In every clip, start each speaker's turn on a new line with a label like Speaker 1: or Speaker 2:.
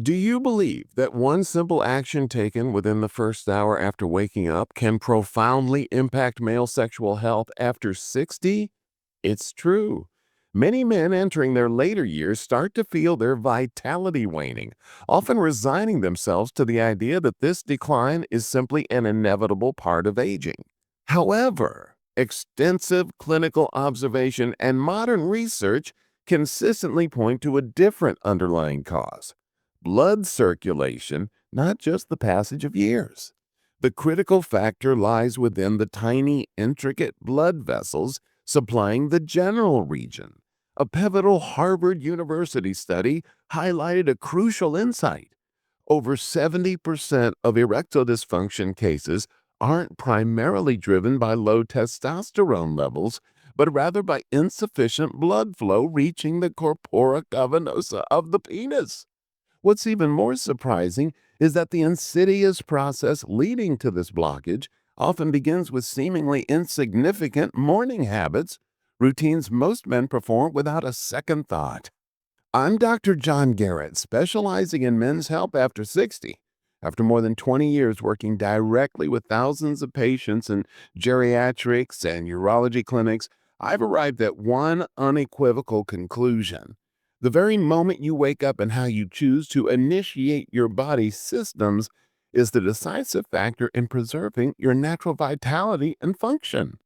Speaker 1: Do you believe that one simple action taken within the first hour after waking up can profoundly impact male sexual health after 60? It's true. Many men entering their later years start to feel their vitality waning, often resigning themselves to the idea that this decline is simply an inevitable part of aging. However, extensive clinical observation and modern research consistently point to a different underlying cause: blood circulation, not just the passage of years. The critical factor lies within the tiny, intricate blood vessels supplying the general region. A pivotal Harvard University study highlighted a crucial insight. Over 70% of erectile dysfunction cases aren't primarily driven by low testosterone levels, but rather by insufficient blood flow reaching the corpora cavernosa of the penis. What's even more surprising is that the insidious process leading to this blockage often begins with seemingly insignificant morning habits, routines most men perform without a second thought. I'm Dr. John Garrett, specializing in men's health after 60. After more than 20 years working directly with thousands of patients in geriatrics and urology clinics, I've arrived at one unequivocal conclusion. The very moment you wake up and how you choose to initiate your body's systems is the decisive factor in preserving your natural vitality and function.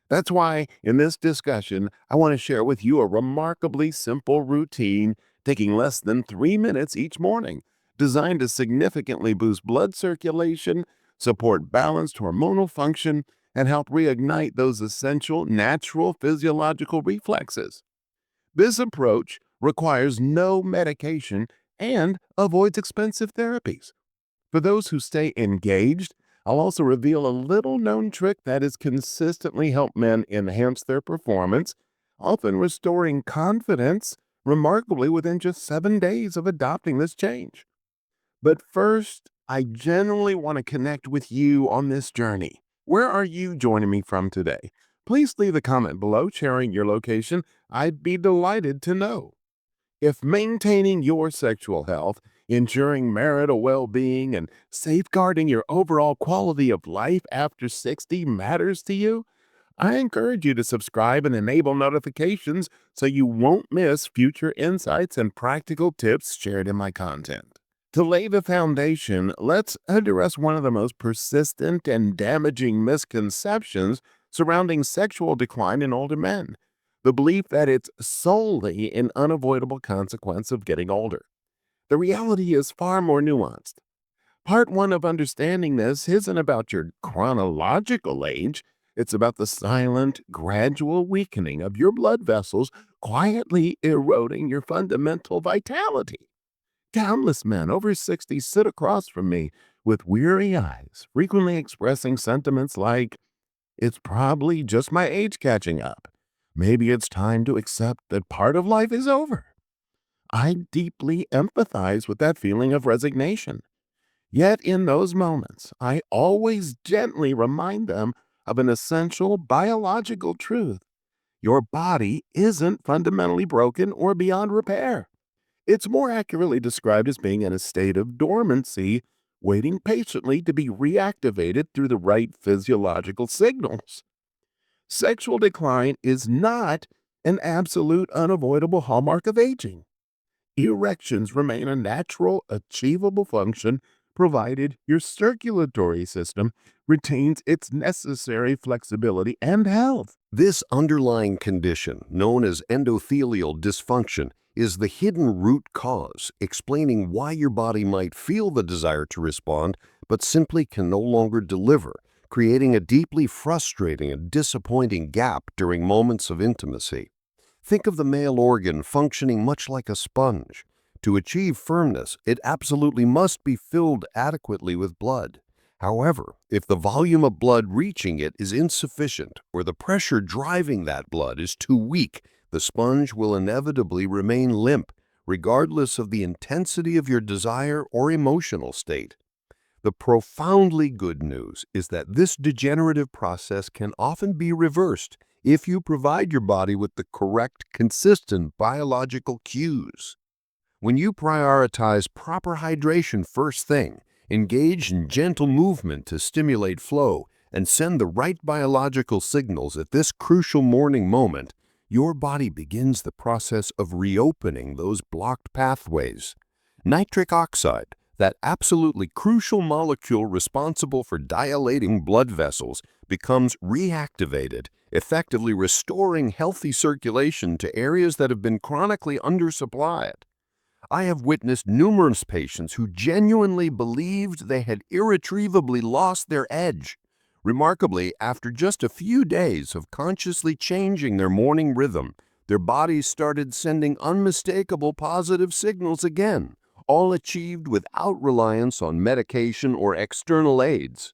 Speaker 1: That's why, in this discussion, I want to share with you a remarkably simple routine taking less than 3 minutes each morning, designed to significantly boost blood circulation, support balanced hormonal function, and help reignite those essential natural physiological reflexes. This approach requires no medication and avoids expensive therapies. For those who stay engaged, I'll also reveal a little known trick that has consistently helped men enhance their performance, often restoring confidence remarkably within just 7 days of adopting this change. But first, I genuinely want to connect with you on this journey. Where are you joining me from today? Please leave a comment below sharing your location. I'd be delighted to know. If maintaining your sexual health, ensuring marital well being, and safeguarding your overall quality of life after 60 matters to you, I encourage you to subscribe and enable notifications so you won't miss future insights and practical tips shared in my content. To lay the foundation, let's address one of the most persistent and damaging misconceptions surrounding sexual decline in older men: the belief that it's solely an unavoidable consequence of getting older. The reality is far more nuanced. Part one of understanding this isn't about your chronological age, it's about the silent, gradual weakening of your blood vessels, quietly eroding your fundamental vitality. Countless men over 60 sit across from me with weary eyes, frequently expressing sentiments like, "It's probably just my age catching up. Maybe it's time to accept that part of life is over." I deeply empathize with that feeling of resignation. Yet in those moments, I always gently remind them of an essential biological truth. Your body isn't fundamentally broken or beyond repair. It's more accurately described as being in a state of dormancy, waiting patiently to be reactivated through the right physiological signals. Sexual decline is not an absolute unavoidable hallmark of aging. Erections remain a natural, achievable function provided your circulatory system retains its necessary flexibility and health.
Speaker 2: This underlying condition, known as endothelial dysfunction, is the hidden root cause, explaining why your body might feel the desire to respond but simply can no longer deliver, creating a deeply frustrating and disappointing gap during moments of intimacy. Think of the male organ functioning much like a sponge. To achieve firmness, it absolutely must be filled adequately with blood. However, if the volume of blood reaching it is insufficient or the pressure driving that blood is too weak, the sponge will inevitably remain limp, regardless of the intensity of your desire or emotional state. The profoundly good news is that this degenerative process can often be reversed if you provide your body with the correct, consistent biological cues. When you prioritize proper hydration first thing, engage in gentle movement to stimulate flow, and send the right biological signals at this crucial morning moment, your body begins the process of reopening those blocked pathways. Nitric oxide, that absolutely crucial molecule responsible for dilating blood vessels, becomes reactivated, effectively restoring healthy circulation to areas that have been chronically undersupplied. I have witnessed numerous patients who genuinely believed they had irretrievably lost their edge. Remarkably, after just a few days of consciously changing their morning rhythm, their bodies started sending unmistakable positive signals again, all achieved without reliance on medication or external aids.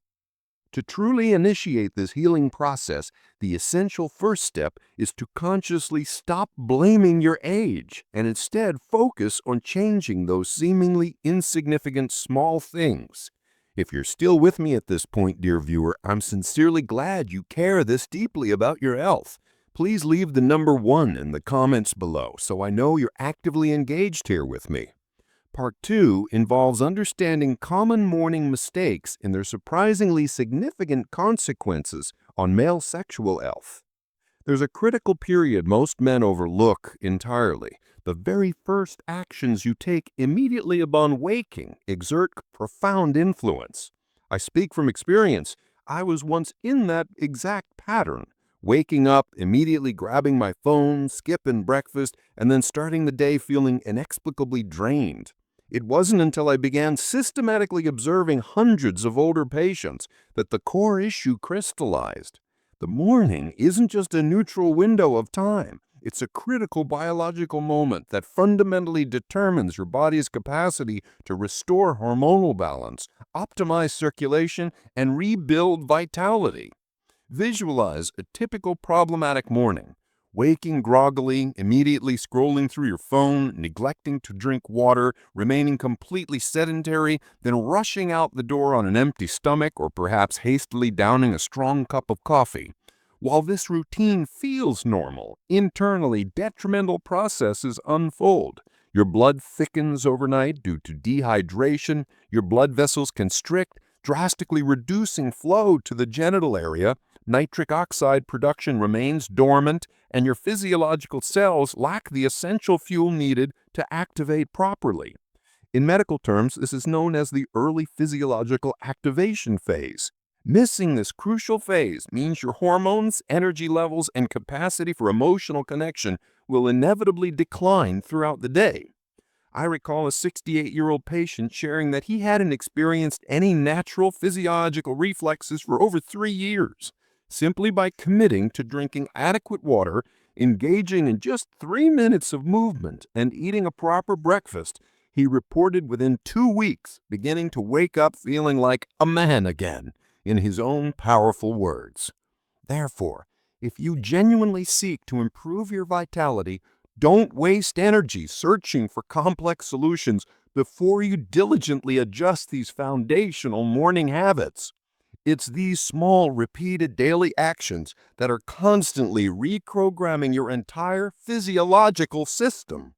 Speaker 2: To truly initiate this healing process, the essential first step is to consciously stop blaming your age and instead focus on changing those seemingly insignificant small things. If you're still with me at this point, dear viewer, I'm sincerely glad you care this deeply about your health. Please leave the number 1 in the comments below so I know you're actively engaged here with me. Part 2 involves understanding common morning mistakes and their surprisingly significant consequences on male sexual health. There's a critical period most men overlook entirely. The very first actions you take immediately upon waking exert profound influence. I speak from experience. I was once in that exact pattern. Waking up, immediately grabbing my phone, skipping breakfast, and then starting the day feeling inexplicably drained. It wasn't until I began systematically observing hundreds of older patients that the core issue crystallized. The morning isn't just a neutral window of time. It's a critical biological moment that fundamentally determines your body's capacity to restore hormonal balance, optimize circulation, and rebuild vitality. Visualize a typical problematic morning. Waking groggily, immediately scrolling through your phone, neglecting to drink water, remaining completely sedentary, then rushing out the door on an empty stomach or perhaps hastily downing a strong cup of coffee. While this routine feels normal, internally detrimental processes unfold. Your blood thickens overnight due to dehydration, your blood vessels constrict, drastically reducing flow to the genital area, nitric oxide production remains dormant, and your physiological cells lack the essential fuel needed to activate properly. In medical terms, this is known as the early physiological activation phase. Missing this crucial phase means your hormones, energy levels, and capacity for emotional connection will inevitably decline throughout the day. I recall a 68-year-old patient sharing that he hadn't experienced any natural physiological reflexes for over 3 years. Simply by committing to drinking adequate water, engaging in just 3 minutes of movement, and eating a proper breakfast, he reported within 2 weeks beginning to wake up feeling like a man again, in his own powerful words. Therefore, if you genuinely seek to improve your vitality, don't waste energy searching for complex solutions before you diligently adjust these foundational morning habits. It's these small, repeated daily actions that are constantly reprogramming your entire physiological system.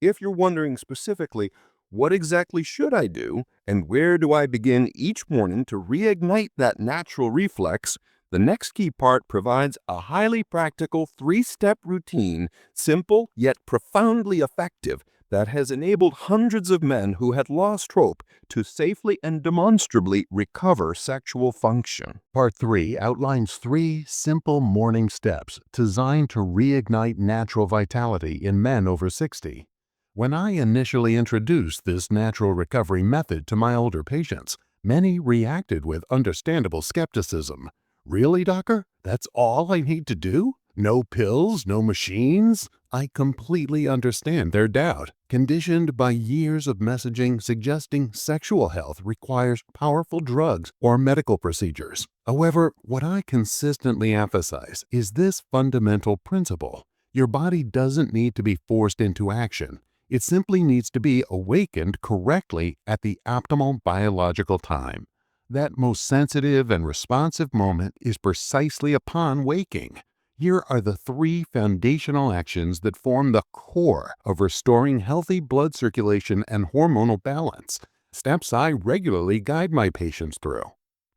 Speaker 2: If you're wondering specifically, what exactly should I do and where do I begin each morning to reignite that natural reflex, the next key part provides a highly practical 3-step routine, simple yet profoundly effective, that has enabled hundreds of men who had lost hope to safely and demonstrably recover sexual function.
Speaker 3: Part 3 outlines 3 simple morning steps designed to reignite natural vitality in men over 60. When I initially introduced this natural recovery method to my older patients, many reacted with understandable skepticism. Really, doctor? That's all I need to do? No pills, no machines? I completely understand their doubt, conditioned by years of messaging suggesting sexual health requires powerful drugs or medical procedures. However, what I consistently emphasize is this fundamental principle. Your body doesn't need to be forced into action. It simply needs to be awakened correctly at the optimal biological time. That most sensitive and responsive moment is precisely upon waking. Here are the 3 foundational actions that form the core of restoring healthy blood circulation and hormonal balance. Steps I regularly guide my patients through.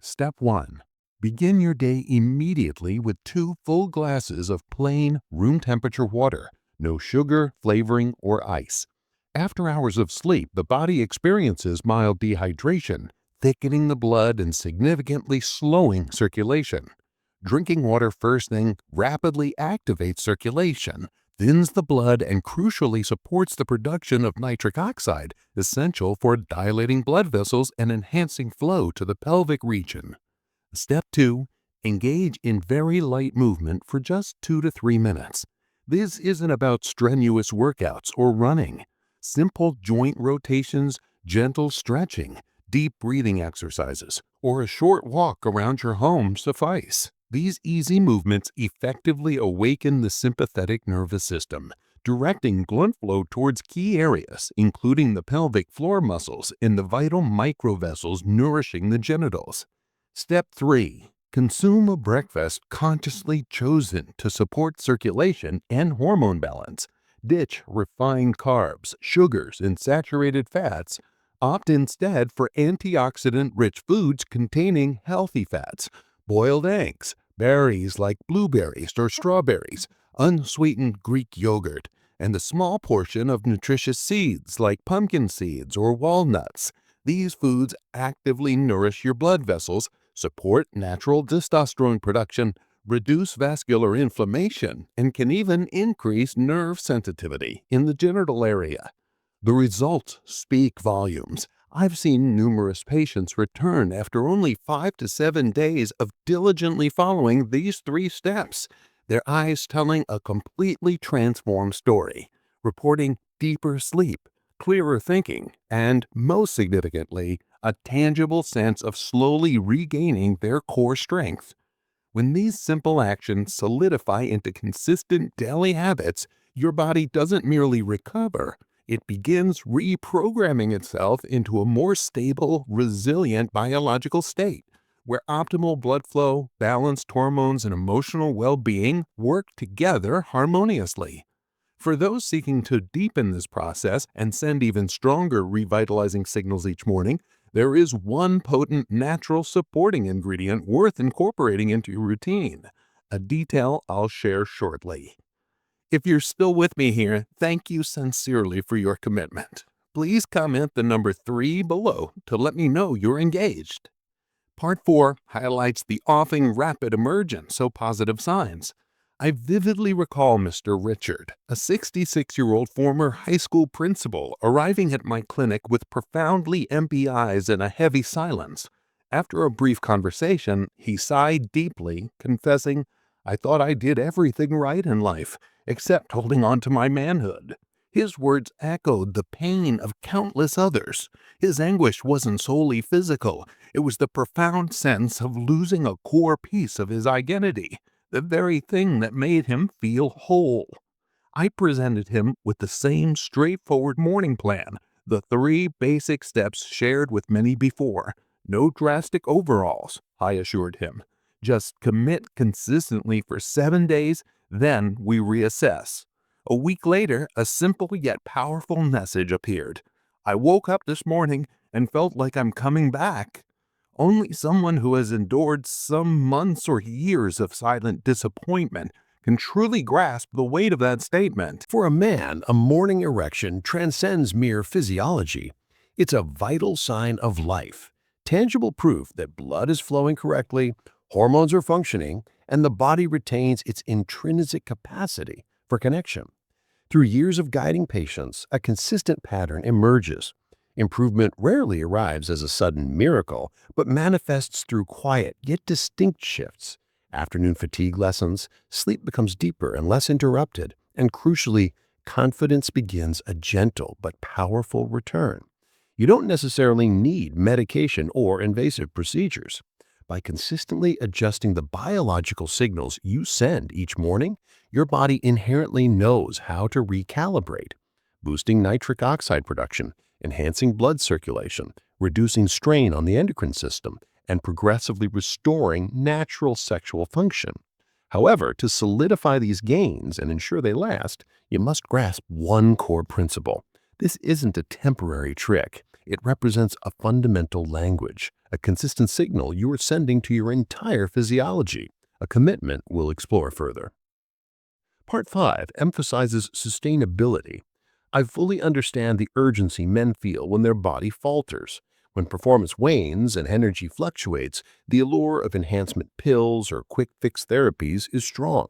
Speaker 3: Step 1. Begin your day immediately with 2 full glasses of plain, room temperature water. No sugar, flavoring, or ice. After hours of sleep, the body experiences mild dehydration, thickening the blood and significantly slowing circulation. Drinking water first thing rapidly activates circulation, thins the blood, and crucially supports the production of nitric oxide, essential for dilating blood vessels and enhancing flow to the pelvic region. Step 2. Engage in very light movement for just 2 to 3 minutes. This isn't about strenuous workouts or running. Simple joint rotations, gentle stretching, deep breathing exercises, or a short walk around your home suffice. These easy movements effectively awaken the sympathetic nervous system, directing blood flow towards key areas, including the pelvic floor muscles and the vital microvessels nourishing the genitals. Step 3. Consume a breakfast consciously chosen to support circulation and hormone balance. Ditch refined carbs, sugars, and saturated fats. Opt instead for antioxidant-rich foods containing healthy fats, boiled eggs, berries like blueberries or strawberries, unsweetened Greek yogurt, and a small portion of nutritious seeds like pumpkin seeds or walnuts. These foods actively nourish your blood vessels, support natural testosterone production, reduce vascular inflammation, and can even increase nerve sensitivity in the genital area. The results speak volumes. I've seen numerous patients return after only 5 to 7 days of diligently following these 3 steps, their eyes telling a completely transformed story, reporting deeper sleep, clearer thinking, and, most significantly, a tangible sense of slowly regaining their core strength. When these simple actions solidify into consistent daily habits, your body doesn't merely recover, it begins reprogramming itself into a more stable, resilient biological state, where optimal blood flow, balanced hormones, and emotional well-being work together harmoniously. For those seeking to deepen this process and send even stronger revitalizing signals each morning, there is one potent natural supporting ingredient worth incorporating into your routine, a detail I'll share shortly. If you're still with me here, thank you sincerely for your commitment. Please comment the number 3 below to let me know you're engaged. Part 4 highlights the often rapid emergence of positive signs. I vividly recall Mr. Richard, a 66-year-old former high school principal, arriving at my clinic with profoundly empty eyes and a heavy silence. After a brief conversation, he sighed deeply, confessing, "I thought I did everything right in life, except holding on to my manhood." His words echoed the pain of countless others. His anguish wasn't solely physical. It was the profound sense of losing a core piece of his identity, the very thing that made him feel whole. I presented him with the same straightforward morning plan, the 3 basic steps shared with many before. No drastic overhauls, I assured him. Just commit consistently for 7 days, then we reassess. A week later, a simple yet powerful message appeared. I woke up this morning and felt like I'm coming back. Only someone who has endured some months or years of silent disappointment can truly grasp the weight of that statement.
Speaker 2: For a man, a morning erection transcends mere physiology. It's a vital sign of life, tangible proof that blood is flowing correctly, hormones are functioning, and the body retains its intrinsic capacity for connection. Through years of guiding patients, a consistent pattern emerges. Improvement rarely arrives as a sudden miracle, but manifests through quiet yet distinct shifts. Afternoon fatigue lessens, sleep becomes deeper and less interrupted, and crucially, confidence begins a gentle but powerful return. You don't necessarily need medication or invasive procedures. By consistently adjusting the biological signals you send each morning, your body inherently knows how to recalibrate, boosting nitric oxide production, enhancing blood circulation, reducing strain on the endocrine system, and progressively restoring natural sexual function.
Speaker 3: However, to solidify these gains and ensure they last, you must grasp one core principle. This isn't a temporary trick. It represents a fundamental language, a consistent signal you are sending to your entire physiology, a commitment we'll explore further. Part 5 emphasizes sustainability. I fully understand the urgency men feel when their body falters. When performance wanes and energy fluctuates, the allure of enhancement pills or quick fix therapies is strong.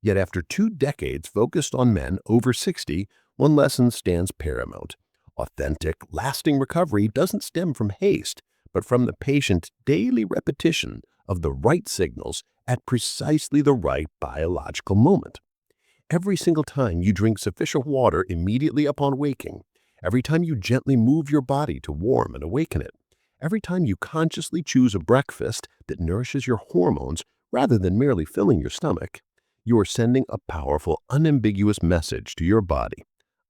Speaker 3: Yet after 2 decades focused on men over 60, one lesson stands paramount. Authentic, lasting recovery doesn't stem from haste, but from the patient daily repetition of the right signals at precisely the right biological moment. Every single time you drink sufficient water immediately upon waking, every time you gently move your body to warm and awaken it, every time you consciously choose a breakfast that nourishes your hormones rather than merely filling your stomach, you are sending a powerful, unambiguous message to your body.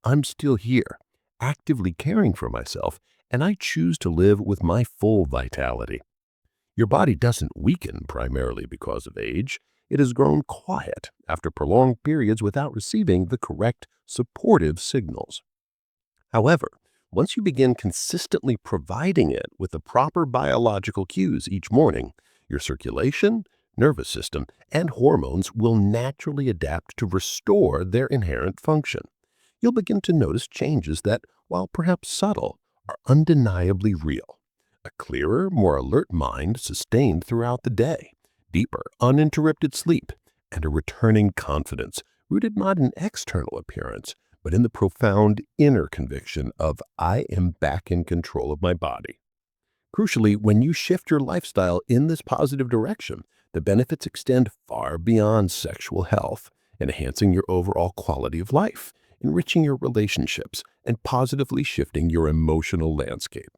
Speaker 3: I'm still here, actively caring for myself, and I choose to live with my full vitality. Your body doesn't weaken primarily because of age. It has grown quiet after prolonged periods without receiving the correct supportive signals. However, once you begin consistently providing it with the proper biological cues each morning, your circulation, nervous system, and hormones will naturally adapt to restore their inherent function. You'll begin to notice changes that, while perhaps subtle, are undeniably real. A clearer, more alert mind sustained throughout the day, deeper, uninterrupted sleep, and a returning confidence rooted not in external appearance, but in the profound inner conviction of I am back in control of my body. Crucially, when you shift your lifestyle in this positive direction, the benefits extend far beyond sexual health, enhancing your overall quality of life, enriching your relationships, and positively shifting your emotional landscape.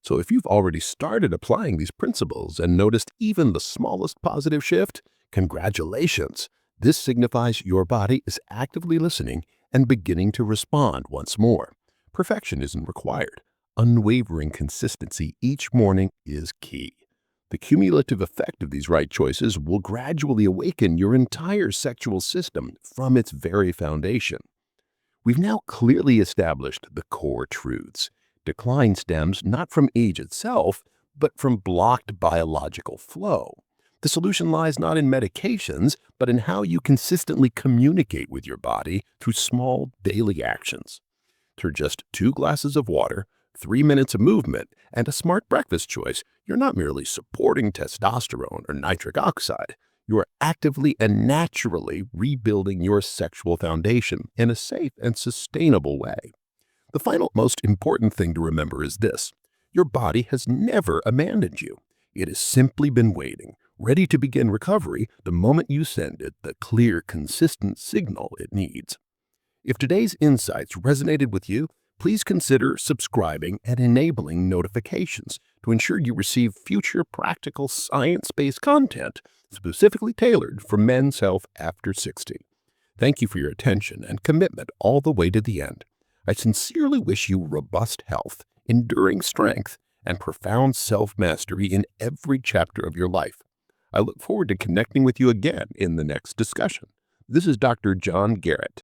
Speaker 3: So if you've already started applying these principles and noticed even the smallest positive shift, congratulations! This signifies your body is actively listening and beginning to respond once more. Perfection isn't required. Unwavering consistency each morning is key. The cumulative effect of these right choices will gradually awaken your entire sexual system from its very foundation. We've now clearly established the core truths. Decline stems not from age itself, but from blocked biological flow. The solution lies not in medications, but in how you consistently communicate with your body through small daily actions. Through just 2 glasses of water, 3 minutes of movement, and a smart breakfast choice, you're not merely supporting testosterone or nitric oxide. You are actively and naturally rebuilding your sexual foundation in a safe and sustainable way. The final most important thing to remember is this: your body has never abandoned you. It has simply been waiting, ready to begin recovery the moment you send it the clear, consistent signal it needs. If today's insights resonated with you, please consider subscribing and enabling notifications to ensure you receive future practical science-based content specifically tailored for men's health after 60. Thank you for your attention and commitment all the way to the end. I sincerely wish you robust health, enduring strength, and profound self-mastery in every chapter of your life. I look forward to connecting with you again in the next discussion. This is Dr. John Garrett.